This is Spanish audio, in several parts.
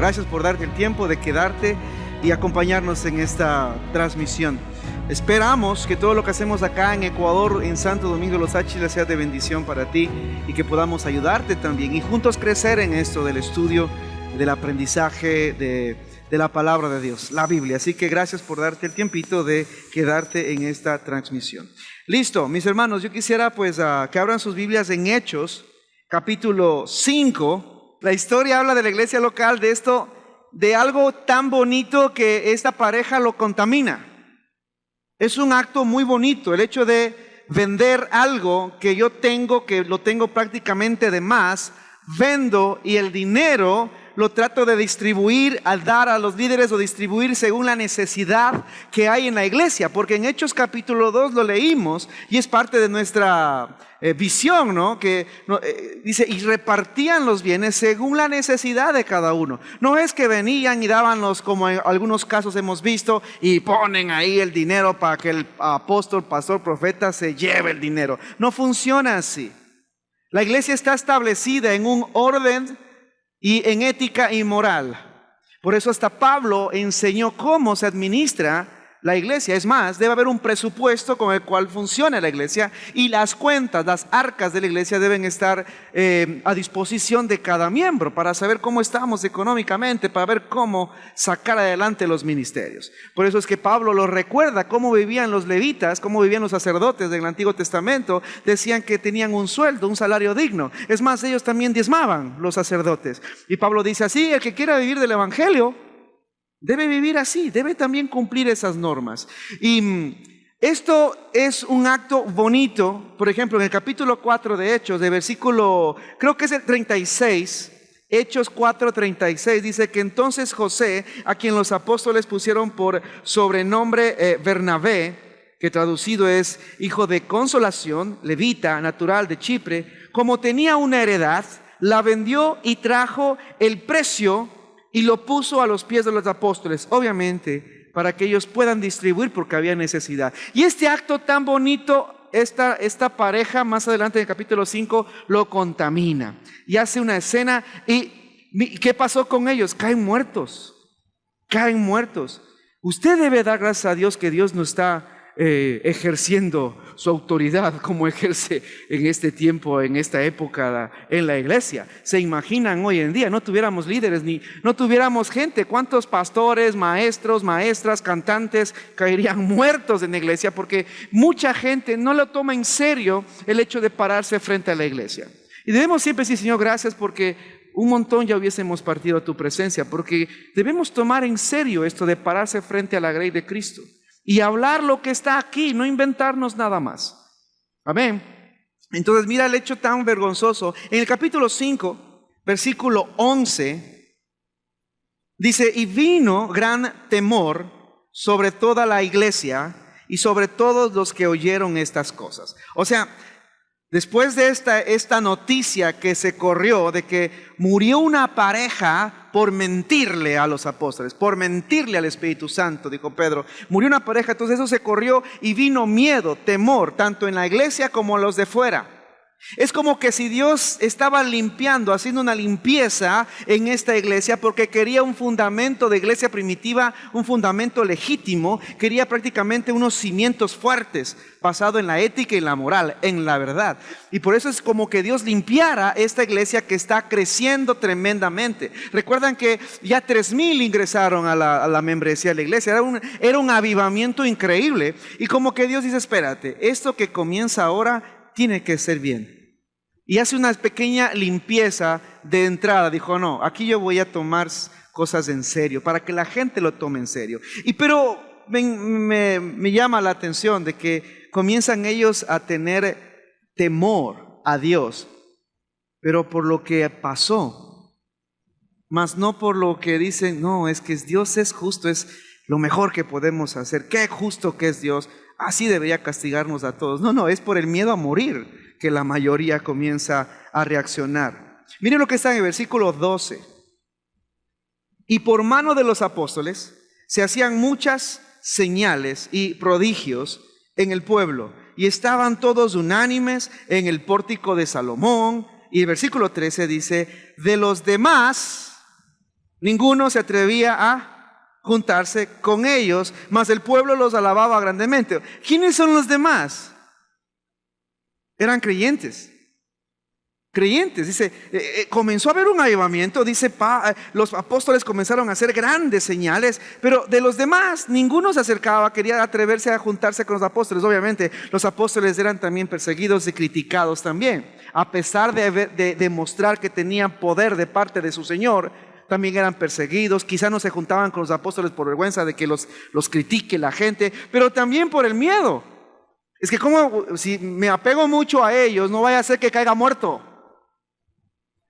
Gracias por darte el tiempo de quedarte y acompañarnos en esta transmisión. Esperamos que todo lo que hacemos acá en Ecuador, en Santo Domingo de los Áchilas, sea de bendición para ti y que podamos ayudarte también y juntos crecer en esto del estudio, del aprendizaje de la palabra de Dios, la Biblia. Así que gracias por darte el tiempito de quedarte en esta transmisión. Listo, mis hermanos, yo quisiera que abran sus Biblias en Hechos, capítulo 5. La historia habla de la iglesia local, de algo tan bonito que esta pareja lo contamina. Es un acto muy bonito, el hecho de vender algo que yo tengo, que lo tengo prácticamente de más, vendo y el dinero lo trato de distribuir, al dar a los líderes o distribuir según la necesidad que hay en la iglesia, porque en Hechos capítulo 2 lo leímos y es parte de nuestra visión, ¿no? Dice, y repartían los bienes según la necesidad de cada uno. No es que venían y daban como en algunos casos hemos visto, y ponen ahí el dinero para que el apóstol, pastor, profeta se lleve el dinero. No funciona así. La iglesia está establecida en un orden y en ética y moral. Por eso hasta Pablo enseñó cómo se administra la iglesia. Es más, debe haber un presupuesto con el cual funciona la iglesia y las cuentas, las arcas de la iglesia deben estar a disposición de cada miembro para saber cómo estamos económicamente, para ver cómo sacar adelante los ministerios. Por eso es que Pablo lo recuerda cómo vivían los levitas, cómo vivían los sacerdotes del Antiguo Testamento. Decían que tenían un sueldo, un salario digno. Es más, ellos también diezmaban, los sacerdotes. Y Pablo dice así: el que quiera vivir del evangelio debe vivir así, debe también cumplir esas normas. Y esto es un acto bonito. Por ejemplo, en el capítulo 4 de Hechos, de versículo, creo que es el 36, Hechos 4:36, dice que entonces José, a quien los apóstoles pusieron por sobrenombre Bernabé, que traducido es hijo de consolación, levita, natural de Chipre, como tenía una heredad, la vendió y trajo el precio y lo puso a los pies de los apóstoles, obviamente para que ellos puedan distribuir porque había necesidad. Y este acto tan bonito, esta pareja más adelante en el capítulo 5 lo contamina y hace una escena. ¿Y qué pasó con ellos? Caen muertos. Usted debe dar gracias a Dios que Dios no está ejerciendo su autoridad como ejerce en este tiempo, en esta época en la iglesia. Se imaginan hoy en día, no tuviéramos líderes, ni no tuviéramos gente, ¿cuántos pastores, maestros, maestras, cantantes caerían muertos en la iglesia? Porque mucha gente no lo toma en serio el hecho de pararse frente a la iglesia. Y debemos siempre decir: Señor, gracias, porque un montón ya hubiésemos partido a tu presencia, porque debemos tomar en serio esto de pararse frente a la grey de Cristo y hablar lo que está aquí, no inventarnos nada más. Amén. Entonces mira el hecho tan vergonzoso. En el capítulo 5, versículo 11, dice: y vino gran temor sobre toda la iglesia y sobre todos los que oyeron estas cosas. O sea, después de esta noticia que se corrió de que murió una pareja por mentirle a los apóstoles, por mentirle al Espíritu Santo, dijo Pedro, murió una pareja, entonces eso se corrió y vino miedo, temor, tanto en la iglesia como en los de fuera. Es como que si Dios estaba limpiando, haciendo una limpieza en esta iglesia, porque quería un fundamento de iglesia primitiva, un fundamento legítimo, quería prácticamente unos cimientos fuertes, basado en la ética y la moral, en la verdad. Y por eso es como que Dios limpiara esta iglesia que está creciendo tremendamente. Recuerdan que ya 3,000 ingresaron a la membresía de la iglesia, era un avivamiento increíble. Y como que Dios dice: espérate, esto que comienza ahora tiene que ser bien. Y hace una pequeña limpieza de entrada. Dijo: no, aquí yo voy a tomar cosas en serio, para que la gente lo tome en serio. Pero me llama la atención de que comienzan ellos a tener temor a Dios, pero por lo que pasó, mas no por lo que dicen: no, es que Dios es justo, es lo mejor que podemos hacer. Qué justo que es Dios, así debería castigarnos a todos. No, es por el miedo a morir que la mayoría comienza a reaccionar. Miren lo que está en el versículo 12. Y por mano de los apóstoles se hacían muchas señales y prodigios en el pueblo, y estaban todos unánimes en el pórtico de Salomón. Y el versículo 13 dice: de los demás Ninguno se atrevía a juntarse con ellos, mas el pueblo los alababa grandemente. ¿Quiénes son los demás? Eran creyentes. Creyentes, dice, comenzó a haber un avivamiento, dice, los apóstoles comenzaron a hacer grandes señales, pero de los demás, ninguno se acercaba, quería atreverse a juntarse con los apóstoles. Obviamente, los apóstoles eran también perseguidos y criticados también, a pesar de demostrar que tenían poder de parte de su Señor, también eran perseguidos. Quizá no se juntaban con los apóstoles por vergüenza de que los critique la gente, pero también por el miedo. Es que como si me apego mucho a ellos, no vaya a ser que caiga muerto.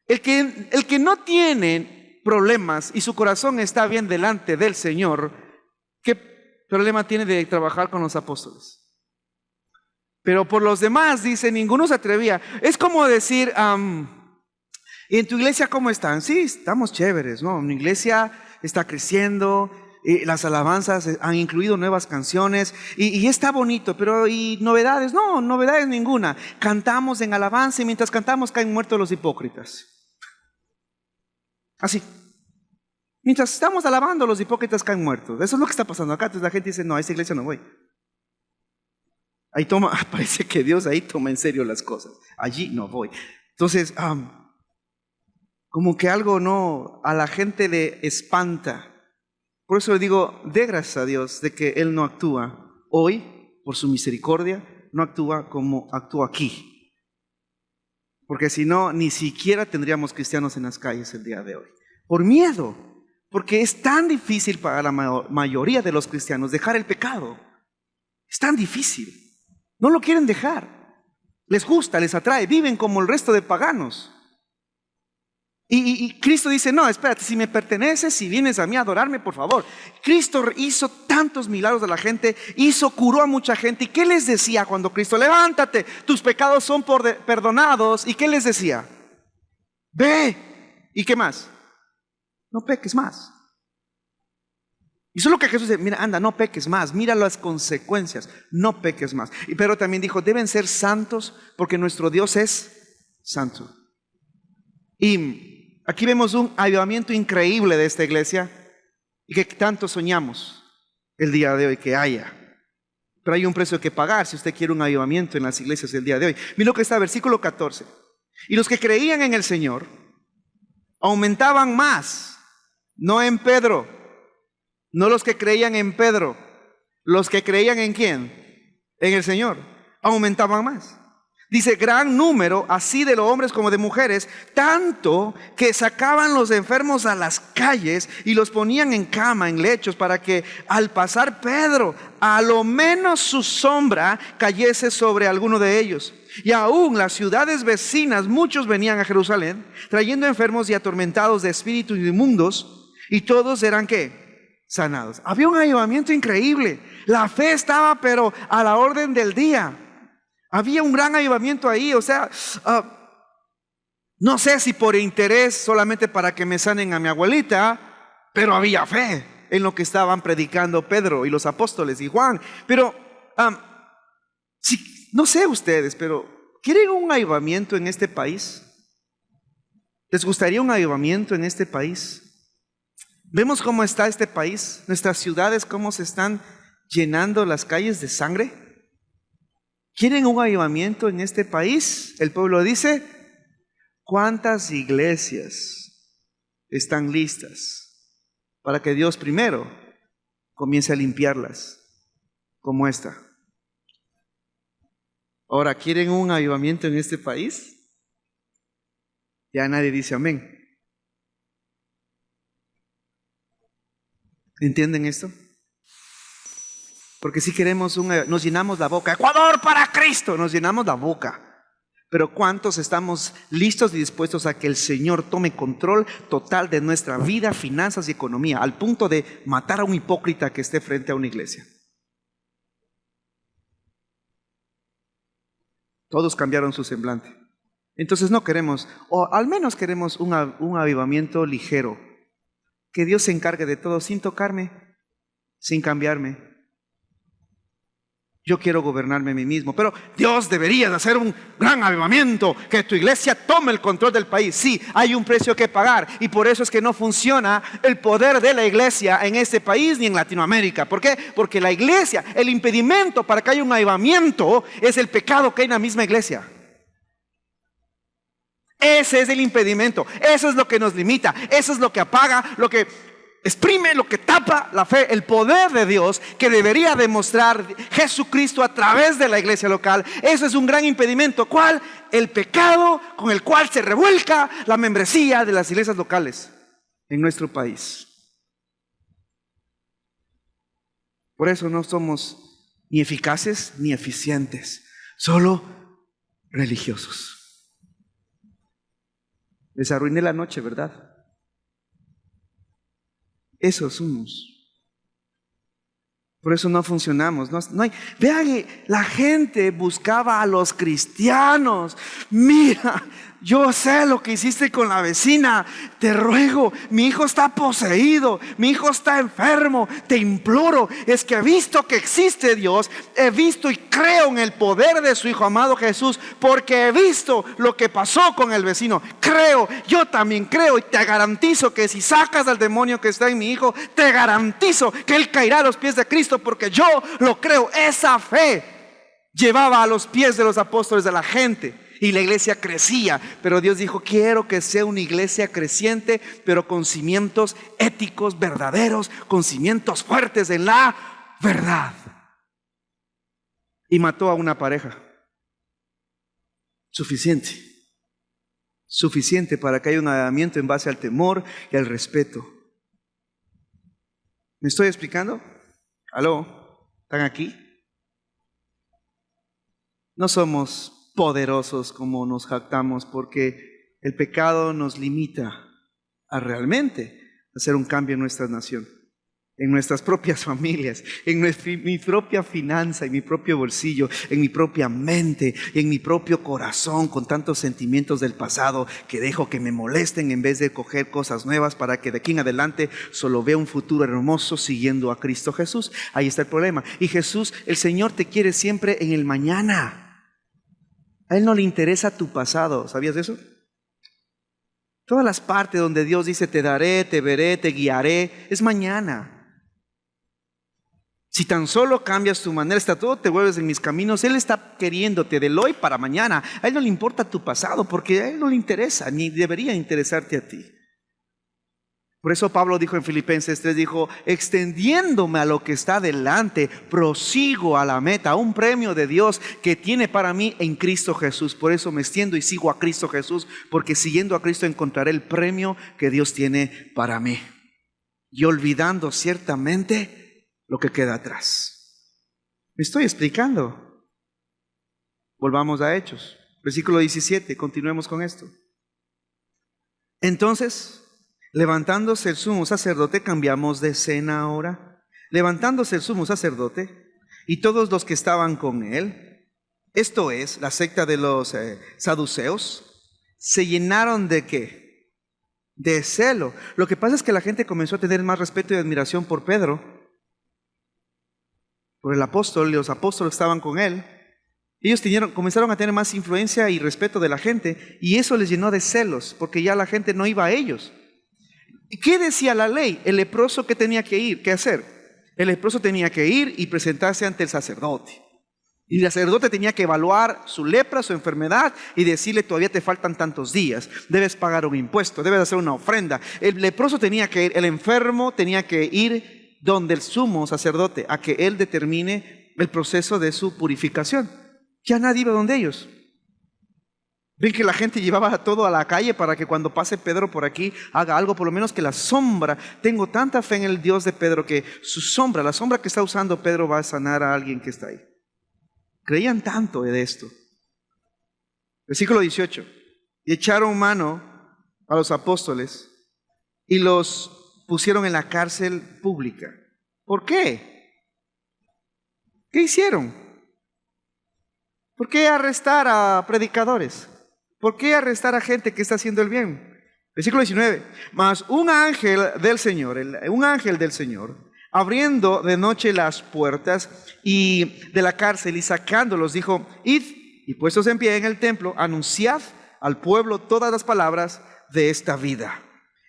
El que no tiene problemas y su corazón está bien delante del Señor, ¿qué problema tiene de trabajar con los apóstoles? Pero por los demás, dice, ninguno se atrevía. Es como decir, ¿y en tu iglesia cómo están? Sí, estamos chéveres, ¿no? Mi iglesia está creciendo, las alabanzas han incluido nuevas canciones y está bonito, pero ¿y novedades? No, novedades ninguna. Cantamos en alabanza y mientras cantamos caen muertos los hipócritas. Así. Mientras estamos alabando, los hipócritas caen muertos. Eso es lo que está pasando acá. Entonces la gente dice, no, a esa iglesia no voy. Ahí parece que Dios ahí toma en serio las cosas. Allí no voy. Entonces, como que algo no, a la gente le espanta. Por eso le digo, dé gracias a Dios de que Él no actúa hoy, por su misericordia, no actúa como actúa aquí. Porque si no, ni siquiera tendríamos cristianos en las calles el día de hoy. Por miedo, porque es tan difícil para la mayoría de los cristianos dejar el pecado. Es tan difícil. No lo quieren dejar. Les gusta, les atrae, viven como el resto de paganos. Y Cristo dice, no, espérate, si me perteneces, si vienes a mí a adorarme, por favor. Cristo hizo tantos milagros a la gente, curó a mucha gente. ¿Y qué les decía cuando Cristo? Levántate, tus pecados son perdonados. ¿Y qué les decía? Ve. ¿Y qué más? No peques más. Y eso es lo que Jesús dice, mira, anda, no peques más, mira las consecuencias, no peques más. Pero también dijo, deben ser santos porque nuestro Dios es santo. Y aquí vemos un avivamiento increíble de esta iglesia y que tanto soñamos el día de hoy que haya. Pero hay un precio que pagar si usted quiere un avivamiento en las iglesias del día de hoy. Mira lo que está, versículo 14. Y los que creían en el Señor aumentaban más, no en Pedro, no los que creían en Pedro, los que creían en ¿quién? En el Señor, aumentaban más. Dice, gran número, así de los hombres como de mujeres, tanto que sacaban los enfermos a las calles y los ponían en cama, en lechos, para que al pasar Pedro, a lo menos su sombra cayese sobre alguno de ellos. Y aún las ciudades vecinas, muchos venían a Jerusalén, trayendo enfermos y atormentados de espíritus inmundos, y todos eran ¿qué? Sanados. Había un avivamiento increíble. La fe estaba, pero a la orden del día. Había un gran avivamiento ahí, o sea, no sé si por interés solamente para que me sanen a mi abuelita, pero había fe en lo que estaban predicando Pedro y los apóstoles y Juan. Pero, no sé ustedes, pero ¿quieren un avivamiento en este país? ¿Les gustaría un avivamiento en este país? ¿Vemos cómo está este país? Nuestras ciudades, cómo se están llenando las calles de sangre. ¿Quieren un avivamiento en este país? El pueblo dice, ¿cuántas iglesias están listas para que Dios primero comience a limpiarlas como esta? Ahora, ¿quieren un avivamiento en este país? Ya nadie dice amén. ¿Entienden esto? Porque si queremos nos llenamos la boca, Ecuador para Cristo, nos llenamos la boca. Pero ¿cuántos estamos listos y dispuestos a que el Señor tome control total de nuestra vida, finanzas y economía, al punto de matar a un hipócrita que esté frente a una iglesia? Todos cambiaron su semblante. Entonces no queremos, o al menos queremos un avivamiento ligero. Que Dios se encargue de todo sin tocarme, sin cambiarme. Yo quiero gobernarme a mí mismo, pero Dios debería de hacer un gran avivamiento, que tu iglesia tome el control del país. Sí, hay un precio que pagar y por eso es que no funciona el poder de la iglesia en este país ni en Latinoamérica. ¿Por qué? Porque la iglesia, el impedimento para que haya un avivamiento es el pecado que hay en la misma iglesia. Ese es el impedimento, eso es lo que nos limita, eso es lo que apaga, lo que exprime, lo que tapa la fe, el poder de Dios que debería demostrar Jesucristo a través de la iglesia local. Eso es un gran impedimento. ¿Cuál? El pecado con el cual se revuelca la membresía de las iglesias locales en nuestro país. Por eso no somos ni eficaces ni eficientes, solo religiosos. Les arruiné la noche, ¿verdad? Eso somos. Por eso no funcionamos. No hay. Vean, la gente buscaba a los cristianos. Mira, yo sé lo que hiciste con la vecina. Te ruego, mi hijo está poseído, mi hijo está enfermo. Te imploro, es que he visto que existe Dios. He visto y creo en el poder de su Hijo amado Jesús, porque he visto lo que pasó con el vecino. Creo, yo también creo, y te garantizo que si sacas al demonio que está en mi hijo, te garantizo que él caerá a los pies de Cristo, porque yo lo creo. Esa fe llevaba a los pies de los apóstoles de la gente. Y la iglesia crecía, pero Dios dijo: quiero que sea una iglesia creciente, pero con cimientos éticos verdaderos, con cimientos fuertes en la verdad. Y mató a una pareja. Suficiente para que haya un avivamiento en base al temor y al respeto. ¿Me estoy explicando? ¿Aló? ¿Están aquí? No somos poderosos como nos jactamos, porque el pecado nos limita a realmente hacer un cambio en nuestra nación, en nuestras propias familias, en mi propia finanza, en mi propio bolsillo, en mi propia mente, en mi propio corazón, con tantos sentimientos del pasado que dejo que me molesten en vez de coger cosas nuevas para que de aquí en adelante solo vea un futuro hermoso siguiendo a Cristo Jesús. Ahí está el problema. Y Jesús, el Señor, te quiere siempre en el mañana. A Él no le interesa tu pasado. ¿Sabías de eso? Todas las partes donde Dios dice te daré, te veré, te guiaré, es mañana. Si tan solo cambias tu manera, está todo, te vuelves en mis caminos. Él está queriéndote del hoy para mañana. A Él no le importa tu pasado, porque a Él no le interesa, ni debería interesarte a ti. Por eso Pablo dijo en Filipenses 3, dijo: extendiéndome a lo que está delante, prosigo a la meta, a un premio de Dios que tiene para mí en Cristo Jesús. Por eso me extiendo y sigo a Cristo Jesús, porque siguiendo a Cristo encontraré el premio que Dios tiene para mí. Y olvidando ciertamente lo que queda atrás. ¿Me estoy explicando? Volvamos a Hechos, versículo 17, continuemos con esto. Entonces, levantándose el sumo sacerdote, cambiamos de escena ahora. Levantándose el sumo sacerdote y todos los que estaban con él, esto es, la secta de los saduceos, se llenaron ¿de qué? De celo. Lo que pasa es que la gente comenzó a tener más respeto y admiración por Pedro, por el apóstol, y los apóstoles estaban con él. Ellos comenzaron a tener más influencia y respeto de la gente, y eso les llenó de celos, porque ya la gente no iba a ellos. ¿Qué decía la ley? El leproso, ¿qué tenía que ir? ¿Qué hacer? El leproso tenía que ir y presentarse ante el sacerdote. Y el sacerdote tenía que evaluar su lepra, su enfermedad, y decirle: todavía te faltan tantos días, debes pagar un impuesto, debes hacer una ofrenda. El leproso tenía que ir, el enfermo tenía que ir donde el sumo sacerdote, a que él determine el proceso de su purificación. Ya nadie iba donde ellos. Ven que la gente llevaba todo a la calle para que cuando pase Pedro por aquí haga algo, por lo menos que la sombra. Tengo tanta fe en el Dios de Pedro que su sombra, la sombra que está usando Pedro, va a sanar a alguien que está ahí. Creían tanto de esto. Versículo 18. Y echaron mano a los apóstoles y los pusieron en la cárcel pública. ¿Por qué? ¿Qué hicieron? ¿Por qué arrestar a predicadores? ¿Por qué arrestar a gente que está haciendo el bien? Versículo 19. Mas un ángel del Señor, Abriendo de noche las puertas de la cárcel y sacándolos, dijo: id y puestos en pie en el templo, anunciad al pueblo todas las palabras de esta vida.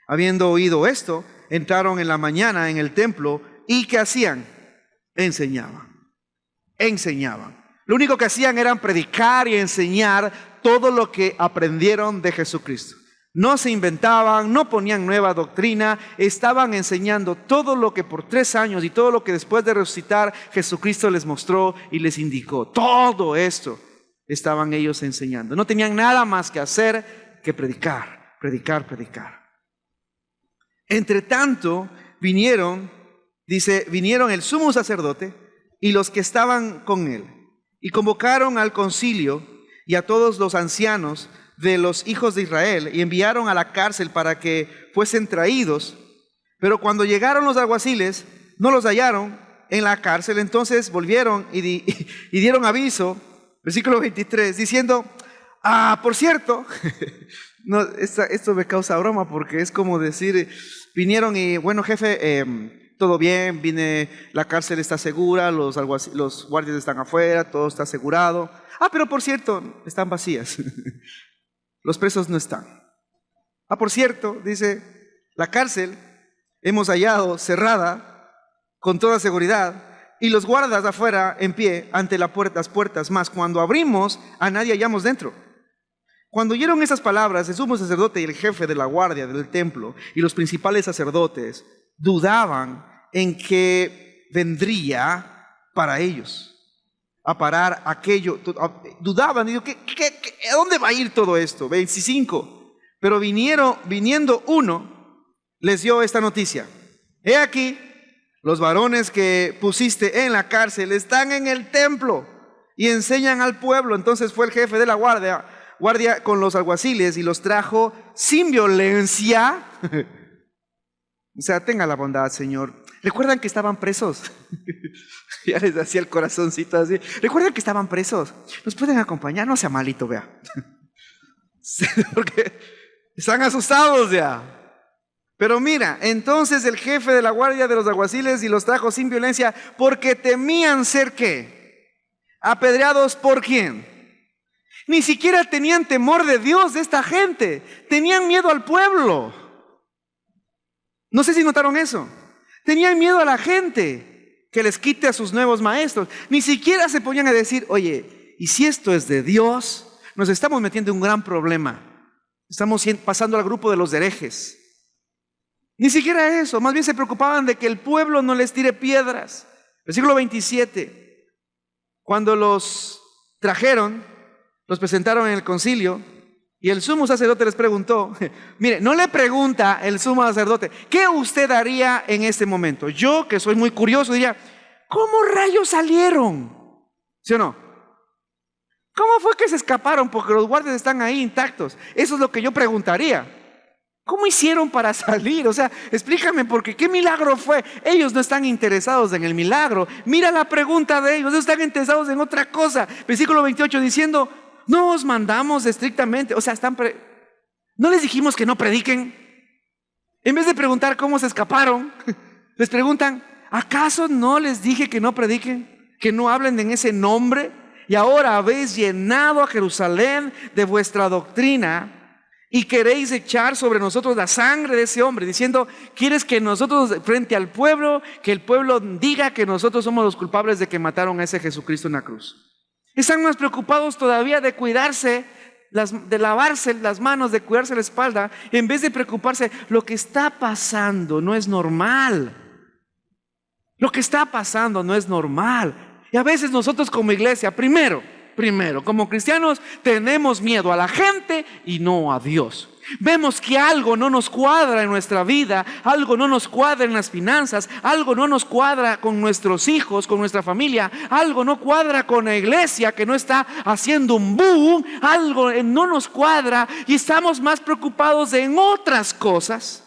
Habiendo oído esto, entraron en la mañana en el templo y ¿qué hacían? Enseñaban. Lo único que hacían era predicar y enseñar todo lo que aprendieron de Jesucristo. No se inventaban, no ponían nueva doctrina, estaban enseñando todo lo que por 3 años y todo lo que después de resucitar Jesucristo les mostró y les indicó. Todo esto estaban ellos enseñando. No tenían nada más que hacer que predicar. Entre tanto, vinieron el sumo sacerdote y los que estaban con él, y convocaron al concilio y a todos los ancianos de los hijos de Israel, y enviaron a la cárcel para que fuesen traídos. Pero cuando llegaron los alguaciles, no los hallaron en la cárcel. Entonces volvieron y dieron aviso, versículo 23, diciendo: por cierto, no, esto me causa broma porque es como decir, vinieron y, bueno, jefe, todo bien, la cárcel está segura, los guardias están afuera, todo está asegurado. Pero por cierto, están vacías. Los presos no están. Por cierto, dice, la cárcel hemos hallado cerrada con toda seguridad y los guardas afuera en pie ante las puertas, mas cuando abrimos a nadie hallamos dentro. Cuando oyeron esas palabras, el sumo sacerdote y el jefe de la guardia del templo y los principales sacerdotes dudaban en que vendría para ellos a parar aquello. Dudaban, digo, ¿a dónde va a ir todo esto? 25. Pero viniendo uno, les dio esta noticia: he aquí, los varones que pusiste en la cárcel están en el templo y enseñan al pueblo. Entonces fue el jefe de la guardia con los alguaciles y los trajo sin violencia. O sea, tenga la bondad, Señor. ¿Recuerdan que estaban presos? Ya les hacía el corazoncito así. ¿Recuerdan que estaban presos? ¿Nos pueden acompañar? No sea malito, vea. Porque están asustados ya. Pero mira, entonces el jefe de la guardia de los alguaciles y los trajo sin violencia porque temían ser, ¿qué? Apedreados. ¿Por quién? Ni siquiera tenían temor de Dios de esta gente. Tenían miedo al pueblo. No sé si notaron eso. Tenían miedo a la gente que les quite a sus nuevos maestros. Ni siquiera se ponían a decir: oye, ¿y si esto es de Dios? Nos estamos metiendo en un gran problema. Estamos pasando al grupo de los herejes. Ni siquiera eso. Más bien se preocupaban de que el pueblo no les tire piedras. Versículo 27. Cuando los trajeron, los presentaron en el concilio. Y el sumo sacerdote les preguntó, mire, no le pregunta el sumo sacerdote, ¿qué usted haría en este momento? Yo, que soy muy curioso, diría, ¿cómo rayos salieron? ¿Sí o no? ¿Cómo fue que se escaparon? Porque los guardias están ahí intactos. Eso es lo que yo preguntaría. ¿Cómo hicieron para salir? O sea, explícame, porque ¿qué milagro fue? Ellos no están interesados en el milagro. Mira la pregunta de ellos, ellos están interesados en otra cosa. Versículo 28 diciendo, no os mandamos estrictamente, o sea, no les dijimos que no prediquen. En vez de preguntar cómo se escaparon, les preguntan, ¿acaso no les dije que no prediquen? Que no hablen en ese nombre. Y ahora habéis llenado a Jerusalén de vuestra doctrina y queréis echar sobre nosotros la sangre de ese hombre, diciendo, ¿quieres que nosotros frente al pueblo, que el pueblo diga que nosotros somos los culpables de que mataron a ese Jesucristo en la cruz? Están más preocupados todavía de cuidarse, de lavarse las manos, de cuidarse la espalda, en vez de preocuparse. Lo que está pasando no es normal. Lo que está pasando no es normal. Y a veces nosotros como iglesia, primero, como cristianos, tenemos miedo a la gente y no a Dios. Vemos que algo no nos cuadra en nuestra vida, algo no nos cuadra en las finanzas, algo no nos cuadra con nuestros hijos, con nuestra familia, algo no cuadra con la iglesia que no está haciendo un boom, algo no nos cuadra y estamos más preocupados en otras cosas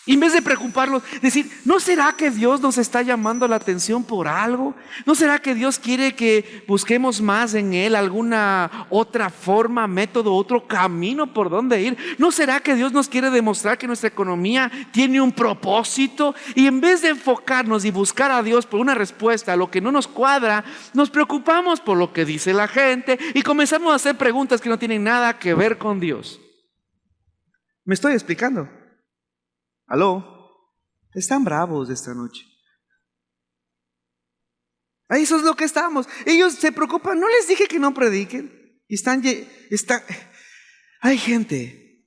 Y en vez de preocuparnos, decir, ¿no será que Dios nos está llamando la atención por algo? ¿No será que Dios quiere que busquemos más en Él alguna otra forma, método, otro camino por donde ir? ¿No será que Dios nos quiere demostrar que nuestra economía tiene un propósito? Y en vez de enfocarnos y buscar a Dios por una respuesta a lo que no nos cuadra, nos preocupamos por lo que dice la gente y comenzamos a hacer preguntas que no tienen nada que ver con Dios. ¿Me estoy explicando? ¿Aló? Están bravos esta noche. Eso es lo que estamos. Ellos se preocupan. No les dije que no prediquen. Hay gente,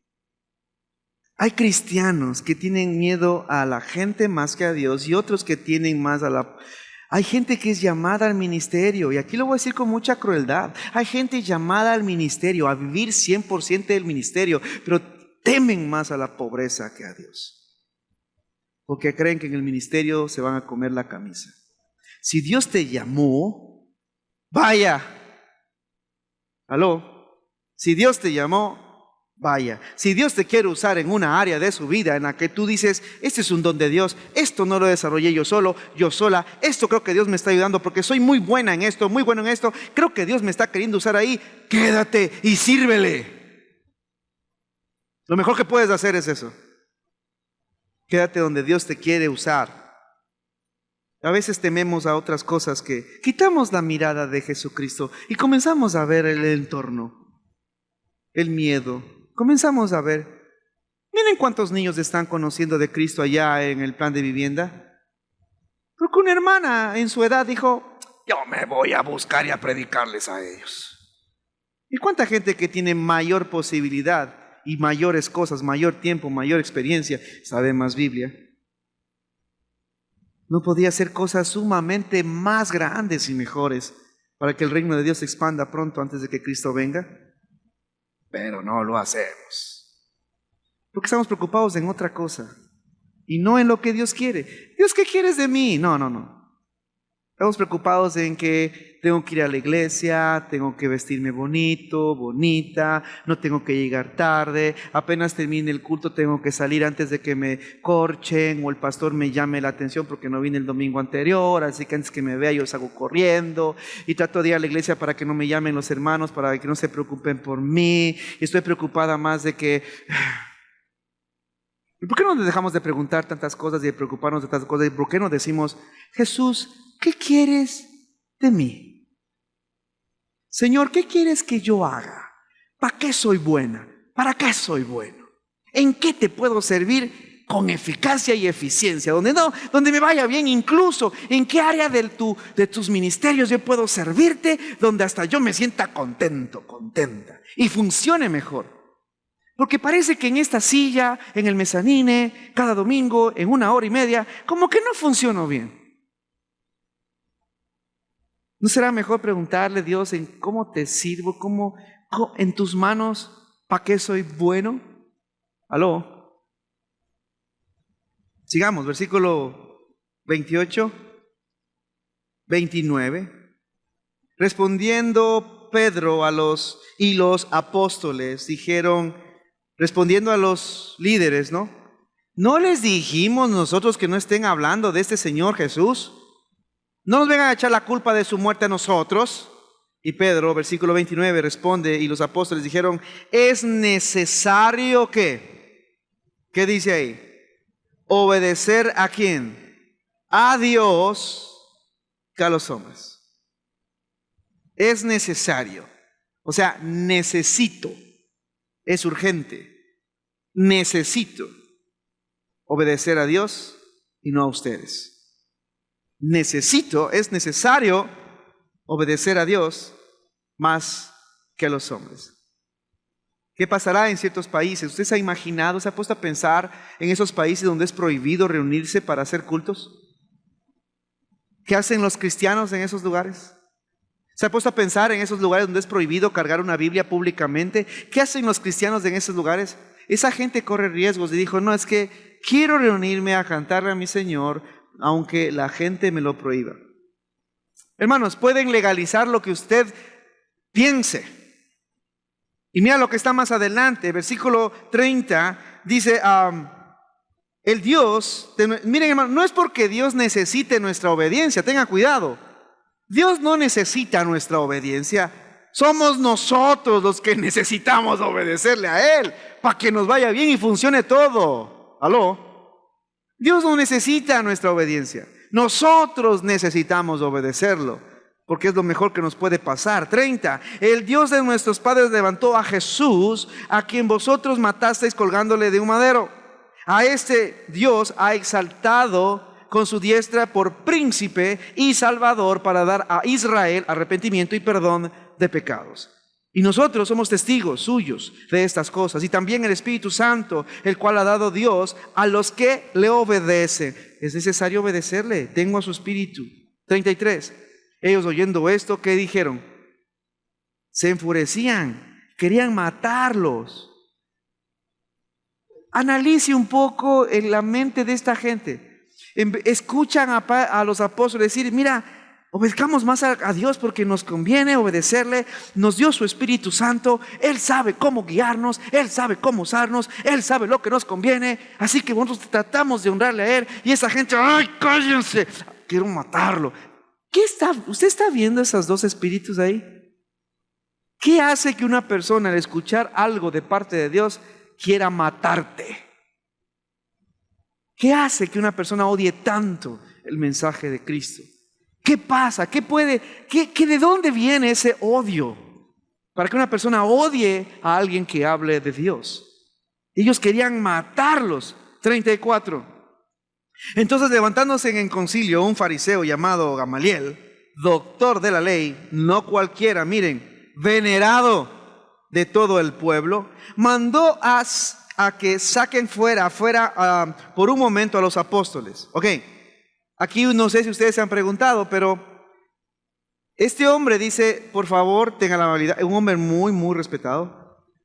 hay cristianos que tienen miedo a la gente más que a Dios y otros que tienen más a la... Hay gente que es llamada al ministerio, y aquí lo voy a decir con mucha crueldad. Hay gente llamada al ministerio, a vivir 100% del ministerio, pero temen más a la pobreza que a Dios. Porque creen que en el ministerio se van a comer la camisa. Si Dios te llamó, vaya. ¿Aló? Si Dios te llamó, vaya. Si Dios te quiere usar en una área de su vida en la que tú dices, este es un don de Dios, esto no lo desarrollé yo solo, yo sola, esto creo que Dios me está ayudando porque soy muy buena en esto, muy bueno en esto, creo que Dios me está queriendo usar ahí, quédate y sírvele. Lo mejor que puedes hacer es eso. Quédate donde Dios te quiere usar. A veces tememos a otras cosas que quitamos la mirada de Jesucristo y comenzamos a ver el entorno, el miedo. Comenzamos a ver, miren cuántos niños están conociendo de Cristo allá en el plan de vivienda. Porque una hermana en su edad dijo, yo me voy a buscar y a predicarles a ellos. ¿Y cuánta gente que tiene mayor posibilidad y mayores cosas, mayor tiempo, mayor experiencia, sabe más Biblia? No podía hacer cosas sumamente más grandes y mejores para que el reino de Dios se expanda pronto antes de que Cristo venga. Pero no lo hacemos. Porque estamos preocupados en otra cosa y no en lo que Dios quiere. Dios, ¿qué quieres de mí? No. Estamos preocupados en que tengo que ir a la iglesia, tengo que vestirme bonito, bonita, no tengo que llegar tarde, apenas termine el culto tengo que salir antes de que me corchen o el pastor me llame la atención porque no vine el domingo anterior, así que antes que me vea yo salgo corriendo y trato de ir a la iglesia para que no me llamen los hermanos, para que no se preocupen por mí. Estoy preocupada más de que... ¿Y por qué no nos dejamos de preguntar tantas cosas y de preocuparnos de tantas cosas? ¿Y por qué no decimos, Jesús, ¿qué quieres de mí? Señor, ¿qué quieres que yo haga? ¿Para qué soy buena? ¿Para qué soy bueno? ¿En qué te puedo servir con eficacia y eficiencia? Donde me vaya bien, incluso en qué área de tus ministerios yo puedo servirte, donde hasta yo me sienta contento, contenta y funcione mejor. Porque parece que en esta silla, en el mezanine, cada domingo, en 1 hora y media, como que no funcionó bien. ¿No será mejor preguntarle a Dios en cómo te sirvo, cómo en tus manos, para qué soy bueno? ¿Aló? Sigamos, versículo 28, 29. Respondiendo Pedro los apóstoles dijeron, respondiendo a los líderes, ¿no les dijimos nosotros que no estén hablando de este Señor Jesús? No nos vengan a echar la culpa de su muerte a nosotros. Y Pedro, versículo 29, responde, y los apóstoles dijeron, es necesario que, ¿qué dice ahí? Obedecer ¿a quién? A Dios que a los hombres. Es necesario. O sea, necesito. Es urgente. Necesito obedecer a Dios y no a ustedes. Es necesario obedecer a Dios más que a los hombres. ¿Qué pasará en ciertos países? ¿Usted se ha imaginado, se ha puesto a pensar en esos países donde es prohibido reunirse para hacer cultos? ¿Qué hacen los cristianos en esos lugares? ¿Se ha puesto a pensar en esos lugares donde es prohibido cargar una Biblia públicamente? ¿Qué hacen los cristianos en esos lugares? Esa gente corre riesgos y dijo, no, es que quiero reunirme a cantarle a mi Señor, aunque la gente me lo prohíba. Hermanos, pueden legalizar lo que usted piense. Y mira lo que está más adelante, versículo 30, dice, el Dios, miren hermano, no es porque Dios necesite nuestra obediencia, tengan cuidado. Dios no necesita nuestra obediencia. Somos nosotros los que necesitamos obedecerle a Él para que nos vaya bien y funcione todo. ¿Aló? Dios no necesita nuestra obediencia. Nosotros necesitamos obedecerlo, porque es lo mejor que nos puede pasar. 30. El Dios de nuestros padres levantó a Jesús, a quien vosotros matasteis colgándole de un madero. A este Dios ha exaltado con su diestra por príncipe y salvador para dar a Israel arrepentimiento y perdón de pecados. Y nosotros somos testigos suyos de estas cosas. Y también el Espíritu Santo, el cual ha dado Dios a los que le obedecen. Es necesario obedecerle. Tengo a su Espíritu. 33. Ellos oyendo esto, ¿qué dijeron? Se enfurecían, querían matarlos. Analice un poco en la mente de esta gente. Escuchan a los apóstoles decir, mira, obedezcamos más a Dios porque nos conviene obedecerle. Nos dio su Espíritu Santo. Él sabe cómo guiarnos. Él sabe cómo usarnos. Él sabe lo que nos conviene. Así que nosotros tratamos de honrarle a Él. Y esa gente, ¡ay, cállense! Quiero matarlo. ¿Usted está viendo esos dos espíritus ahí? ¿Qué hace que una persona al escuchar algo de parte de Dios quiera matarte? ¿Qué hace que una persona odie tanto el mensaje de Cristo? ¿Qué pasa? ¿De dónde viene ese odio? Para que una persona odie a alguien que hable de Dios. Ellos querían matarlos. 34. Entonces, levantándose en concilio un fariseo llamado Gamaliel, doctor de la ley, no cualquiera, miren, venerado de todo el pueblo, mandó a que saquen fuera por un momento a los apóstoles. Ok, aquí no sé si ustedes se han preguntado, pero este hombre dice, por favor, tenga la amabilidad, un hombre muy, muy respetado,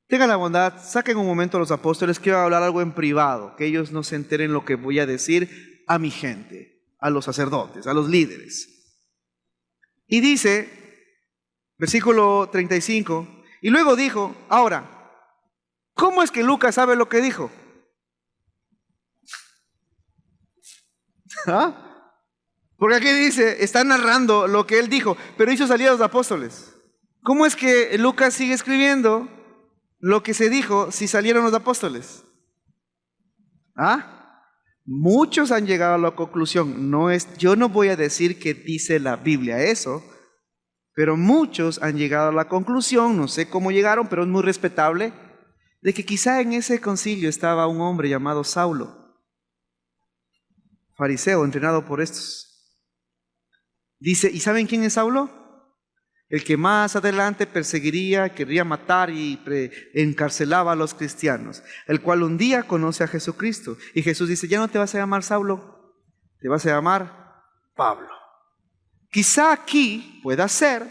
tengan la bondad, saquen un momento a los apóstoles, quiero hablar algo en privado, que ellos no se enteren lo que voy a decir a mi gente, a los sacerdotes, a los líderes. Y dice, versículo 35, y luego dijo, ahora, ¿cómo es que Lucas sabe lo que dijo? ¿Ah? Porque aquí dice, está narrando lo que él dijo, pero hizo salir a los apóstoles. ¿Cómo es que Lucas sigue escribiendo lo que se dijo si salieron los apóstoles? ¿Ah? Muchos han llegado a la conclusión, yo no voy a decir que dice la Biblia eso, pero muchos han llegado a la conclusión, no sé cómo llegaron, pero es muy respetable, de que quizá en ese concilio estaba un hombre llamado Saulo, fariseo, entrenado por estos. Dice, ¿y saben quién es Saulo? El que más adelante perseguiría, querría matar y encarcelaba a los cristianos, el cual un día conoce a Jesucristo. Y Jesús dice, ya no te vas a llamar Saulo, te vas a llamar Pablo. Quizá aquí pueda ser,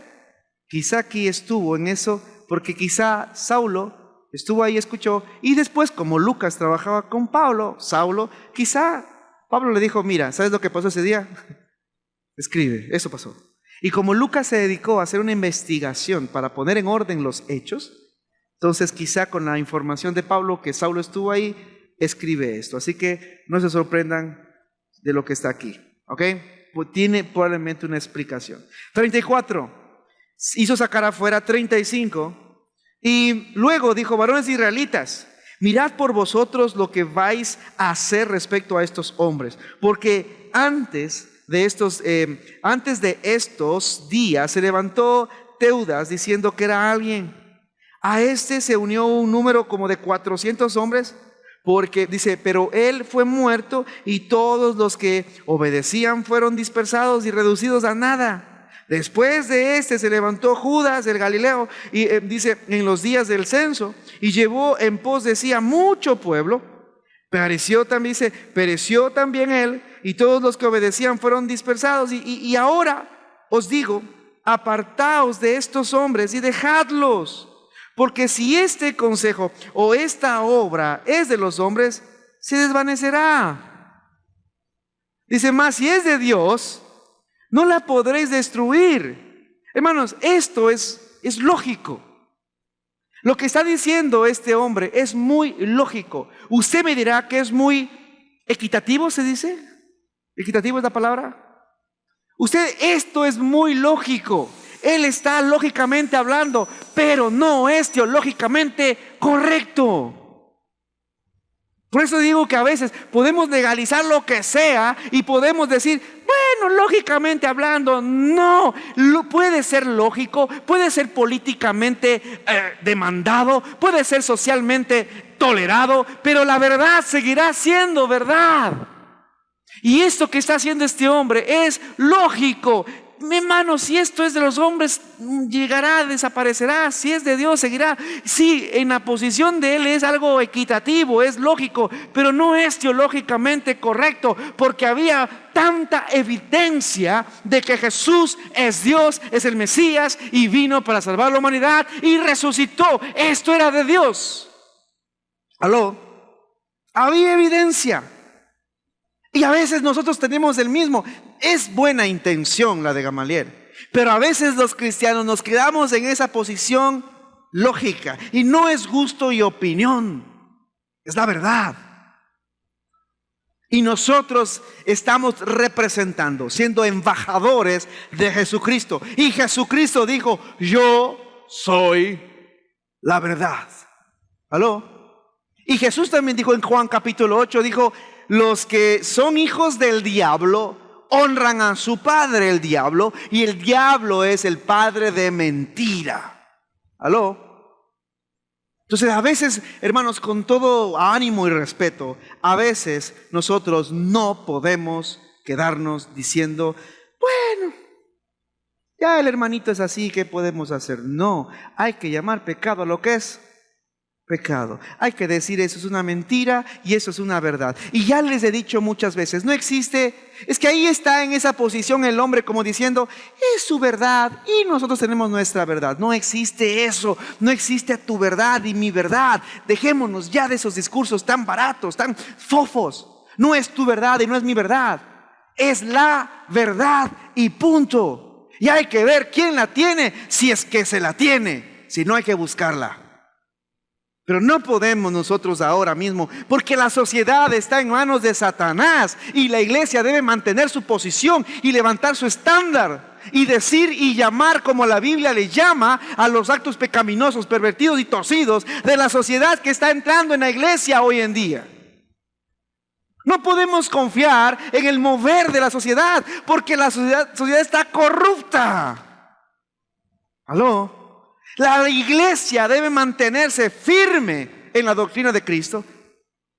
quizá aquí estuvo en eso, porque quizá Saulo estuvo ahí, escuchó, y después como Lucas trabajaba con Saulo, quizá Pablo le dijo, mira, ¿sabes lo que pasó ese día? Escribe, eso pasó. Y como Lucas se dedicó a hacer una investigación para poner en orden los hechos, entonces quizá con la información de Pablo que Saulo estuvo ahí, escribe esto. Así que no se sorprendan de lo que está aquí, ¿ok? Tiene probablemente una explicación. 34, hizo sacar afuera 35, y luego dijo, varones israelitas, mirad por vosotros lo que vais a hacer respecto a estos hombres, porque antes de estos días se levantó Teudas diciendo que era alguien. A este se unió un número como de 400 hombres, porque dice, pero él fue muerto y todos los que obedecían fueron dispersados y reducidos a nada. Después de este se levantó Judas el Galileo y dice, en los días del censo, y llevó en pos de sí a mucho pueblo. Pereció también él, y todos los que obedecían fueron dispersados. Y ahora os digo, apartaos de estos hombres y dejadlos, porque si este consejo o esta obra es de los hombres, se desvanecerá. Dice, más si es de Dios, no la podréis destruir. Hermanos, esto es lógico. Lo que está diciendo este hombre es muy lógico. Usted me dirá que es muy ¿Equitativo se dice? ¿Equitativo es la palabra? Esto es muy lógico. Él está lógicamente hablando, pero no es teológicamente correcto. Por eso digo que a veces podemos legalizar lo que sea y podemos decir, bueno, lógicamente hablando, no. Puede ser lógico, puede ser políticamente demandado, puede ser socialmente tolerado, pero la verdad seguirá siendo verdad. Y esto que está haciendo este hombre es lógico. Mi hermano, si esto es de los hombres, llegará, desaparecerá. Si es de Dios, seguirá. Sí, en la posición de él es algo equitativo, es lógico, pero no es teológicamente correcto, porque había tanta evidencia de que Jesús es Dios, es el Mesías y vino para salvar a la humanidad y resucitó. Esto era de Dios. ¿Aló? Había evidencia. Y a veces nosotros tenemos el mismo. Es buena intención la de Gamaliel, pero a veces los cristianos nos quedamos en esa posición lógica y no es gusto y opinión, es la verdad. Y nosotros estamos representando, siendo embajadores de Jesucristo. Y Jesucristo dijo, yo soy la verdad. ¿Aló? Y Jesús también dijo en Juan capítulo 8, dijo, los que son hijos del diablo honran a su padre el diablo, y el diablo es el padre de mentira. ¿Aló? Entonces a veces, hermanos, con todo ánimo y respeto, a veces nosotros no podemos quedarnos diciendo, bueno, ya el hermanito es así, ¿qué podemos hacer? No, hay que llamar pecado a lo que es pecado. Hay que decir eso es una mentira y eso es una verdad. Y ya les he dicho muchas veces, no existe, es que ahí está en esa posición el hombre como diciendo, es su verdad y nosotros tenemos nuestra verdad. No existe eso, no existe tu verdad y mi verdad. Dejémonos ya de esos discursos tan baratos, tan fofos. No es tu verdad y no es mi verdad. Es la verdad y punto. Y hay que ver quién la tiene, si es que se la tiene, si no hay que buscarla. Pero no podemos nosotros ahora mismo, porque la sociedad está en manos de Satanás y la iglesia debe mantener su posición y levantar su estándar y decir y llamar como la Biblia le llama a los actos pecaminosos, pervertidos y torcidos de la sociedad que está entrando en la iglesia hoy en día. No podemos confiar en el mover de la sociedad, porque la sociedad está corrupta. ¿Aló? La iglesia debe mantenerse firme en la doctrina de Cristo.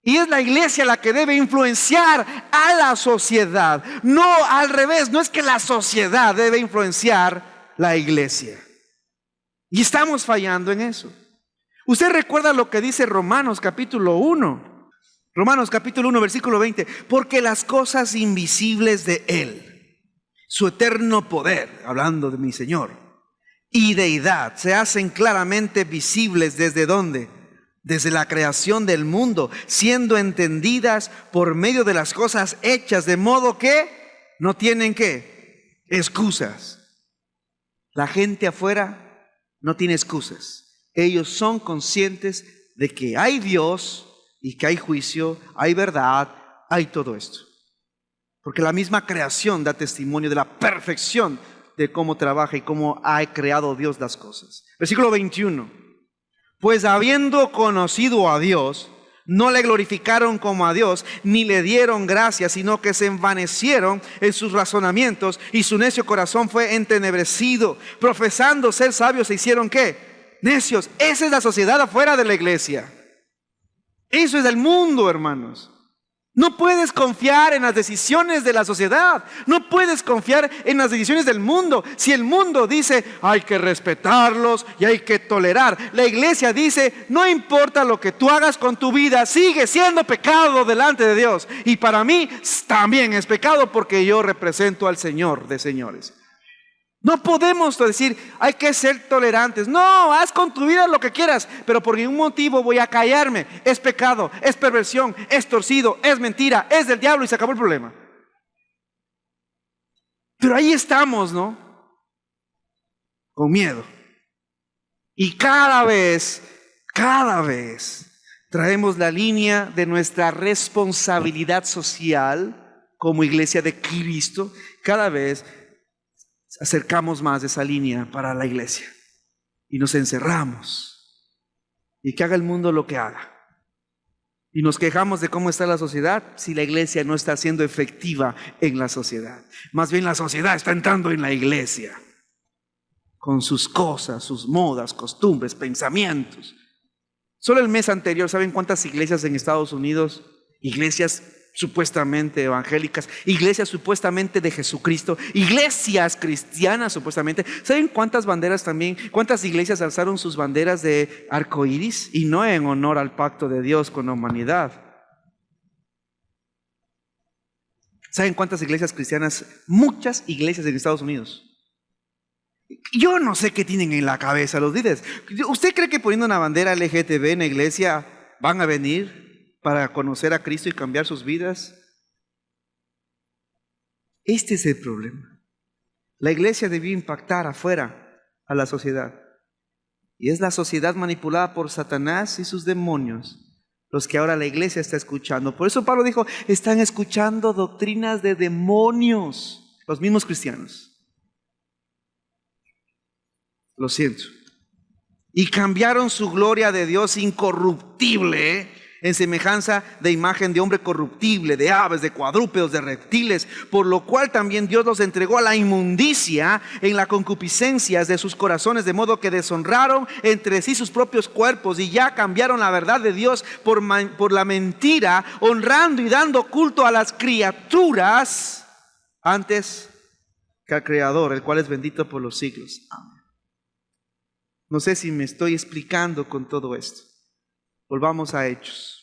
Y es la iglesia la que debe influenciar a la sociedad. No al revés, no es que la sociedad debe influenciar la iglesia. Y estamos fallando en eso. Usted recuerda lo que dice Romanos capítulo 1. Romanos capítulo 1 versículo 20. Porque las cosas invisibles de Él, su eterno poder, hablando de mi Señor, y deidad, se hacen claramente visibles ¿desde dónde? Desde la creación del mundo, siendo entendidas por medio de las cosas hechas, de modo que no tienen ¿qué? Excusas. La gente afuera no tiene excusas. Ellos son conscientes de que hay Dios y que hay juicio, hay verdad, hay todo esto. Porque la misma creación da testimonio de la perfección de cómo trabaja y cómo ha creado Dios las cosas. Versículo 21. Pues habiendo conocido a Dios, no le glorificaron como a Dios, ni le dieron gracias, sino que se envanecieron en sus razonamientos, y su necio corazón fue entenebrecido. Profesando ser sabios, se hicieron ¿qué? Necios. Esa es la sociedad afuera de la iglesia. Eso es el mundo, hermanos. No puedes confiar en las decisiones de la sociedad. No puedes confiar en las decisiones del mundo. Si el mundo dice hay que respetarlos y hay que tolerar, la iglesia dice no importa lo que tú hagas con tu vida, sigue siendo pecado delante de Dios. Y para mí también es pecado, porque yo represento al Señor de señores. No podemos decir hay que ser tolerantes. No, haz con tu vida lo que quieras, pero por ningún motivo voy a callarme. Es pecado, es perversión, es torcido, es mentira, es del diablo, y se acabó el problema. Pero ahí estamos, ¿no? Con miedo. Y cada vez Traemos la línea de nuestra responsabilidad social como iglesia de Cristo. Cada vez acercamos más esa línea para la iglesia y nos encerramos y que haga el mundo lo que haga. Y nos quejamos de cómo está la sociedad si la iglesia no está siendo efectiva en la sociedad. Más bien la sociedad está entrando en la iglesia con sus cosas, sus modas, costumbres, pensamientos. Solo el mes anterior, ¿saben cuántas iglesias en Estados Unidos? Iglesias supuestamente evangélicas, iglesias supuestamente de Jesucristo, iglesias cristianas supuestamente. ¿Saben cuántas banderas también, cuántas iglesias alzaron sus banderas de arcoíris? Y no en honor al pacto de Dios con la humanidad. ¿Saben cuántas iglesias cristianas? Muchas iglesias en Estados Unidos. Yo no sé qué tienen en la cabeza los líderes. ¿Usted cree que poniendo una bandera LGTB en la iglesia van a venir para conocer a Cristo y cambiar sus vidas? Este es el problema. La iglesia debió impactar afuera a la sociedad. Y es la sociedad manipulada por Satanás y sus demonios los que ahora la iglesia está escuchando. Por eso Pablo dijo, están escuchando doctrinas de demonios, los mismos cristianos. Lo siento. Y cambiaron su gloria de Dios incorruptible en semejanza de imagen de hombre corruptible, de aves, de cuadrúpedos, de reptiles, por lo cual también Dios los entregó a la inmundicia en las concupiscencias de sus corazones, de modo que deshonraron entre sí sus propios cuerpos y ya cambiaron la verdad de Dios por la mentira, honrando y dando culto a las criaturas antes que al Creador, el cual es bendito por los siglos. Amén. No sé si me estoy explicando con todo esto. Volvamos a Hechos.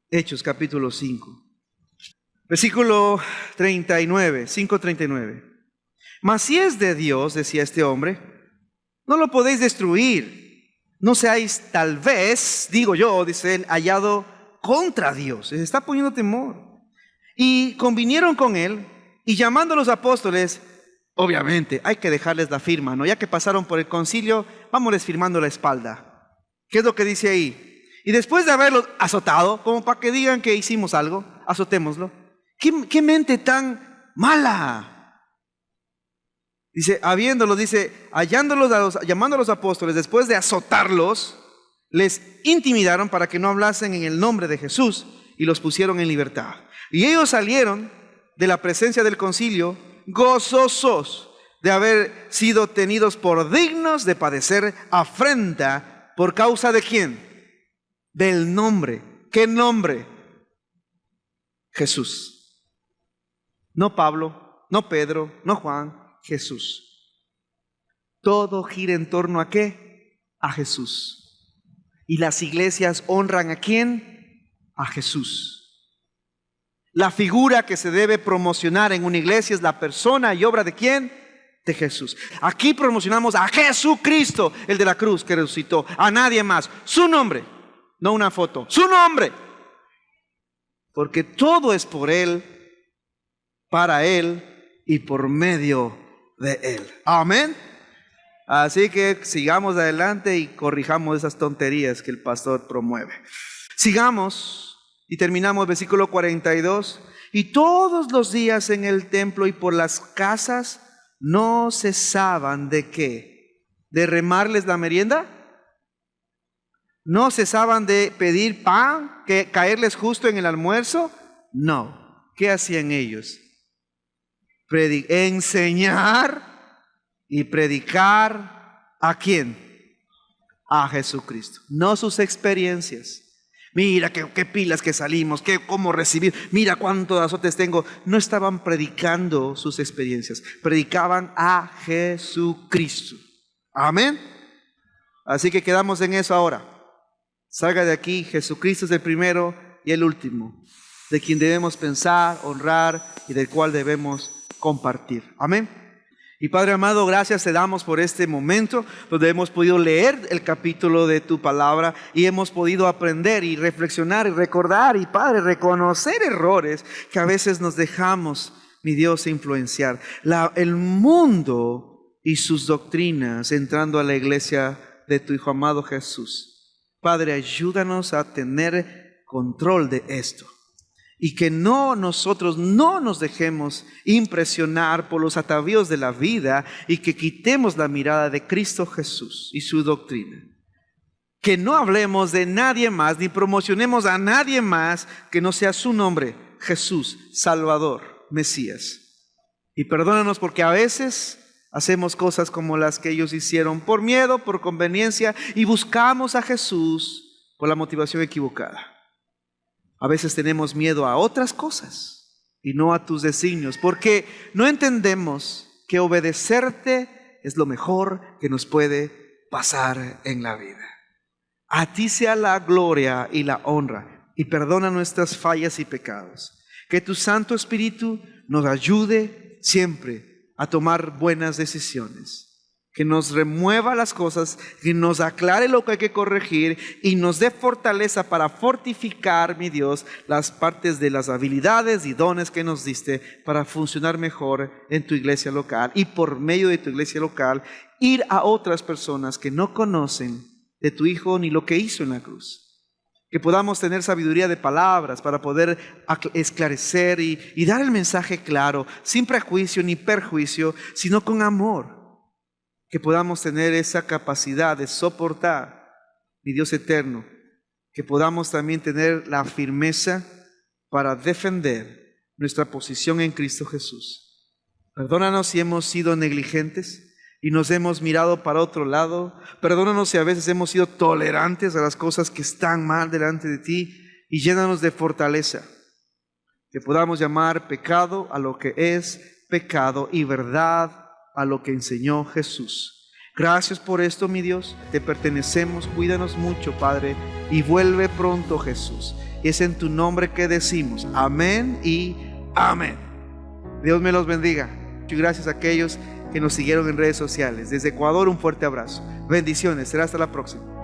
Hechos capítulo 5. Versículo 39, 5:39. Mas si es de Dios, decía este hombre, no lo podéis destruir. No seáis tal vez, digo yo, dice él, hallado contra Dios. Se está poniendo temor. Y convinieron con él y llamando a los apóstoles, obviamente, hay que dejarles la firma, ¿no? Ya que pasaron por el concilio, vámonos firmando la espalda. ¿Qué es lo que dice ahí? Y después de haberlos azotado, como para que digan que hicimos algo, azotémoslo. ¿Qué mente tan mala? Dice, llamando a los apóstoles, después de azotarlos, les intimidaron para que no hablasen en el nombre de Jesús y los pusieron en libertad. Y ellos salieron de la presencia del concilio gozosos de haber sido tenidos por dignos de padecer afrenta por causa de ¿quién? Del nombre. ¿Qué nombre? Jesús. No Pablo, no Pedro, no Juan, Jesús. Todo gira en torno a ¿qué? A Jesús. Y las iglesias honran ¿a quién? A Jesús. La figura que se debe promocionar en una iglesia es la persona y obra ¿de quién? De Jesús. Aquí promocionamos a Jesucristo, el de la cruz que resucitó, a nadie más. Su nombre, no una foto, su nombre. Porque todo es por Él, para Él y por medio de Él. Amén. Así que sigamos adelante y corrijamos esas tonterías que el pastor promueve. Sigamos. Y terminamos versículo 42. Y todos los días en el templo y por las casas no cesaban de ¿qué? ¿De remarles la merienda? ¿No cesaban de pedir pan, que caerles justo en el almuerzo? No. ¿Qué hacían ellos? Enseñar y predicar ¿a quién? A Jesucristo. No sus experiencias. Mira qué pilas que salimos, cómo recibir, mira cuántos azotes tengo. No estaban predicando sus experiencias, predicaban a Jesucristo. Amén. Así que quedamos en eso ahora. Salga de aquí, Jesucristo es el primero y el último, de quien debemos pensar, honrar y del cual debemos compartir. Amén. Y Padre amado, gracias te damos por este momento donde hemos podido leer el capítulo de tu palabra y hemos podido aprender y reflexionar y recordar y Padre, reconocer errores que a veces nos dejamos, mi Dios, influenciar. El mundo y sus doctrinas entrando a la iglesia de tu Hijo amado Jesús. Padre, ayúdanos a tener control de esto. Y que nosotros no nos dejemos impresionar por los atavíos de la vida y que quitemos la mirada de Cristo Jesús y su doctrina. Que no hablemos de nadie más ni promocionemos a nadie más que no sea su nombre, Jesús, Salvador, Mesías. Y perdónanos porque a veces hacemos cosas como las que ellos hicieron por miedo, por conveniencia, y buscamos a Jesús por la motivación equivocada. A veces tenemos miedo a otras cosas y no a tus designios, porque no entendemos que obedecerte es lo mejor que nos puede pasar en la vida. A ti sea la gloria y la honra, y perdona nuestras fallas y pecados. Que tu Santo Espíritu nos ayude siempre a tomar buenas decisiones. Que nos remueva las cosas, que nos aclare lo que hay que corregir y nos dé fortaleza para fortificar, mi Dios, las partes de las habilidades y dones que nos diste para funcionar mejor en tu iglesia local y por medio de tu iglesia local ir a otras personas que no conocen de tu Hijo ni lo que hizo en la cruz. Que podamos tener sabiduría de palabras para poder esclarecer y dar el mensaje claro, sin prejuicio ni perjuicio, sino con amor. Que podamos tener esa capacidad de soportar, mi Dios eterno. Que podamos también tener la firmeza para defender nuestra posición en Cristo Jesús. Perdónanos si hemos sido negligentes y nos hemos mirado para otro lado. Perdónanos si a veces hemos sido tolerantes a las cosas que están mal delante de ti, y llénanos de fortaleza. Que podamos llamar pecado a lo que es pecado y verdad a lo que enseñó Jesús. Gracias por esto, mi Dios. Te pertenecemos. Cuídanos mucho, Padre, y vuelve pronto, Jesús. Es en tu nombre que decimos amén y amén. Dios me los bendiga. Y gracias a aquellos que nos siguieron en redes sociales. Desde Ecuador, un fuerte abrazo. Bendiciones. Será hasta la próxima.